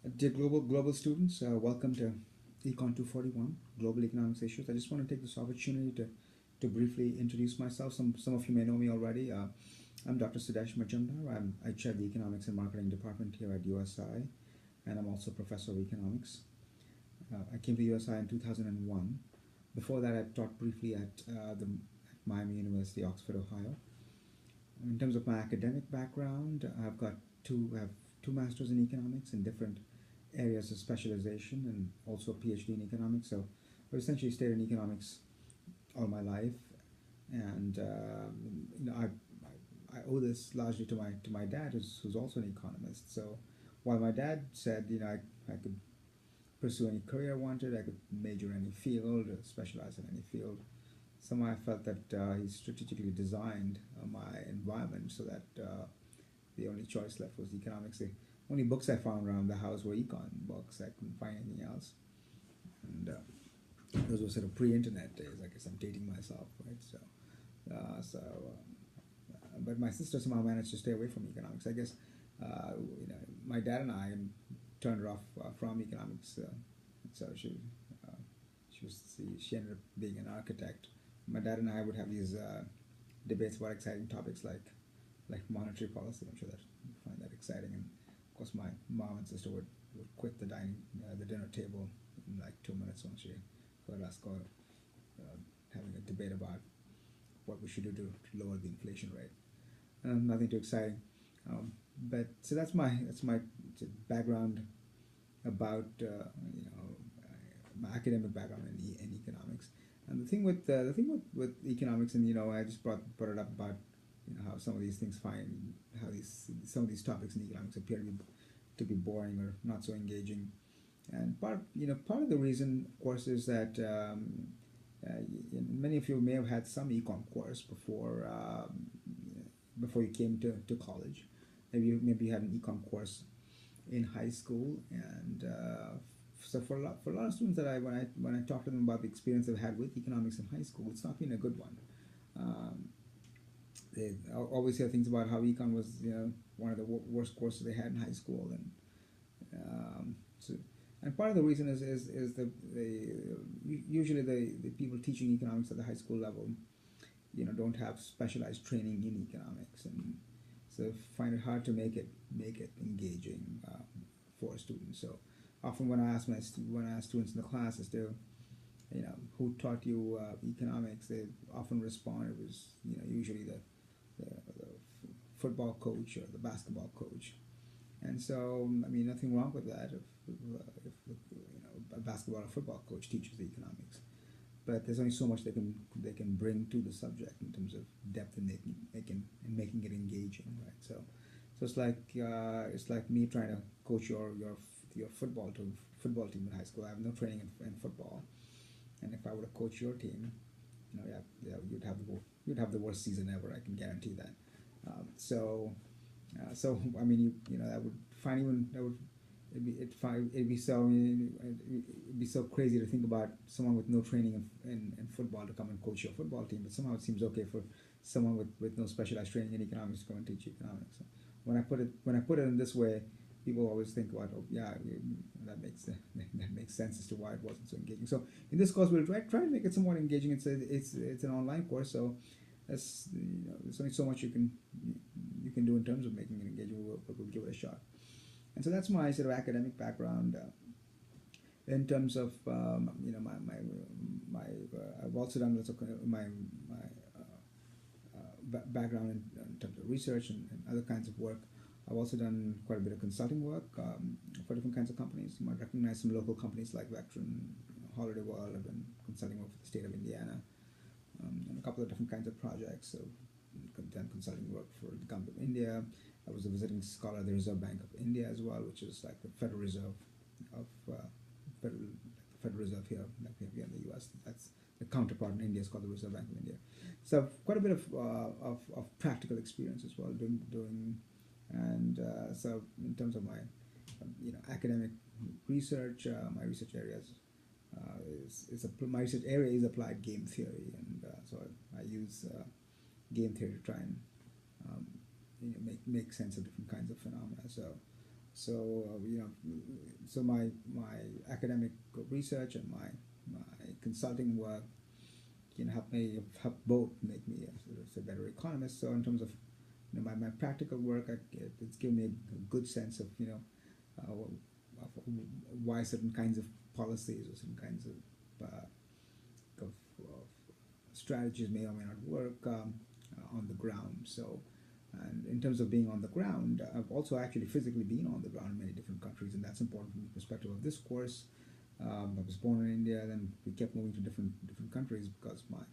Dear global students, welcome to Econ 241, Global Economics Issues. I just want to take this opportunity to briefly introduce myself. Some of you may know me already. I'm Dr. Sudesh Mujumdar. I chair the Economics and Marketing Department here at USI, and I'm also a professor of economics. I came to USI in 2001. Before that, I taught briefly at Miami University, Oxford, Ohio. In terms of my academic background, I have two masters in economics in different areas of specialization and also a PhD in economics. So I essentially stayed in economics all my life, and I owe this largely to my dad, who's also an economist. So while my dad said I could pursue any career I wanted, I could major in any field, specialize in any field, somehow I felt that he strategically designed my environment so that the only choice left was economics. The only books I found around the house were econ books. I couldn't find anything else. And those were sort of pre-internet days. I guess I'm dating myself, right? But my sister somehow managed to stay away from economics. I guess my dad and I turned her off from economics. So uh, she ended up being an architect. My dad and I would have these debates about exciting topics like monetary policy. I'm sure that you find that exciting. And of course, my mom and sister would quit the dinner table in like 2 minutes once she heard us go having a debate about what we should do to lower the inflation rate. Nothing too exciting. But so that's my background about my academic background in economics. And the thing with economics, and I just brought it up about how some of these things find how some of these topics in economics appear to be boring or not so engaging. And part of the reason, of course, is that many of you may have had some econ course before you came to college. Maybe you had an econ course in high school, and so for a lot of students that when I talk to them about the experience they've had with economics in high school, it's not been a good one. They always hear things about how econ was one of the worst courses they had in high school, and so, and part of the reason is usually the people teaching economics at the high school level don't have specialized training in economics, and so find it hard to make it engaging for students. So often when I ask students in the class as to who taught you economics, they often respond it was usually the football coach or the basketball coach. And so I mean, nothing wrong with that if a basketball or football coach teaches the economics, but there's only so much they can bring to the subject in terms of depth and making it engaging, right? So it's like me trying to coach your football team in high school. I have no training in football, and if I were to coach your team, yeah, you'd have the worst season ever. I can guarantee that. So I mean, that would find even that would it'd be so it'd be so crazy to think about someone with no training in football to come and coach your football team, but somehow it seems okay for someone with no specialized training in economics to come and teach economics. So when I put it in this way, people always think about, oh yeah, that makes sense as to why it wasn't so engaging. So in this course, we'll try to make it somewhat engaging. It's an online course, so there's only so much you can do in terms of making it engaging. We'll give it a shot. And so that's my sort of academic background. In terms of I've also done lots of my background in terms of research and other kinds of work. I've also done quite a bit of consulting work for different kinds of companies. You might recognize some local companies like Vectron, Holiday World. I've done consulting work for the state of Indiana, and a couple of different kinds of projects. So I've done consulting work for the government of India. I was a visiting scholar at the Reserve Bank of India as well, which is like the Federal Reserve of Federal Reserve here, like we have here in the U.S. That's the counterpart in India is called the Reserve Bank of India. So quite a bit of practical experience as well doing and so in terms of my academic research, my research areas my research area is applied game theory, and so I use game theory to try and make sense of different kinds of phenomena. So So so my academic research and my consulting work help both make me a better economist. So in terms of my practical work, it's given me a good sense of why certain kinds of policies or certain kinds of strategies may or may not work on the ground. So, and in terms of being on the ground, I've also actually physically been on the ground in many different countries, and that's important from the perspective of this course. I was born in India, then we kept moving to different countries because my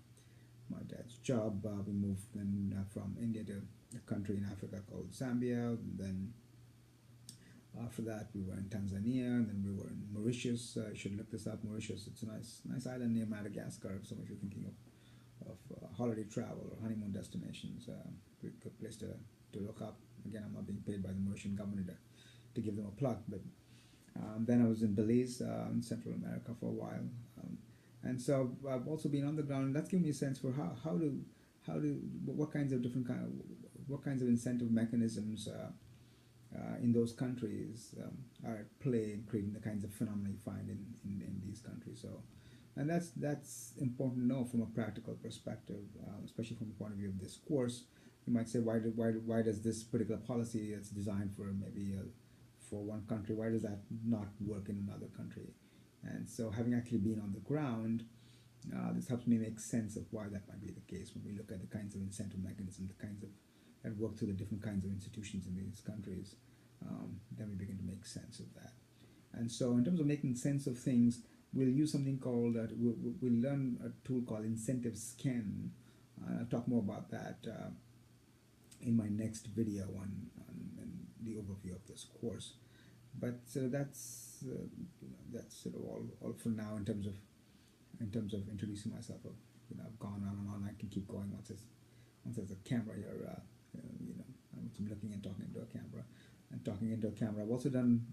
dad's job. We moved then from India to a country in Africa called Zambia. And then after that, we were in Tanzania, and then we were in Mauritius. You should look this up. Mauritius. It's a nice island near Madagascar. If some of you are thinking of holiday travel or honeymoon destinations, a good place to look up. Again, I'm not being paid by the Mauritian government to give them a plug, but then I was in Belize, in Central America for a while. And so I've also been on the ground. That's given me a sense for what kinds of what kinds of incentive mechanisms in those countries are at play in creating the kinds of phenomena you find in these countries. So, and that's important to know from a practical perspective, especially from the point of view of this course. You might say, why does this particular policy that's designed for for one country, why does that not work in another country? And so, having actually been on the ground, this helps me make sense of why that might be the case when we look at the kinds of incentive mechanisms, the kinds of that work through the different kinds of institutions in these countries. Then we begin to make sense of that. And so, in terms of making sense of things, we'll use something called we'll learn a tool called incentive scan. I'll talk more about that in my next video on the overview of this course. But that's sort of all for now in terms of introducing myself. I've gone on and on. I can keep going once there's a camera here. I'm looking and talking into a camera I've also been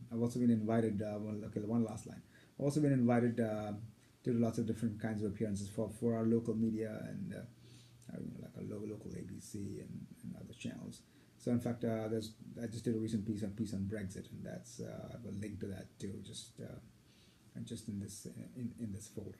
invited. One last line. I've also been invited to do lots of different kinds of appearances for our local media and like a local ABC and other channels. So in fact, I just did a recent piece on Brexit, and that's I have a link to that too, just in this folder.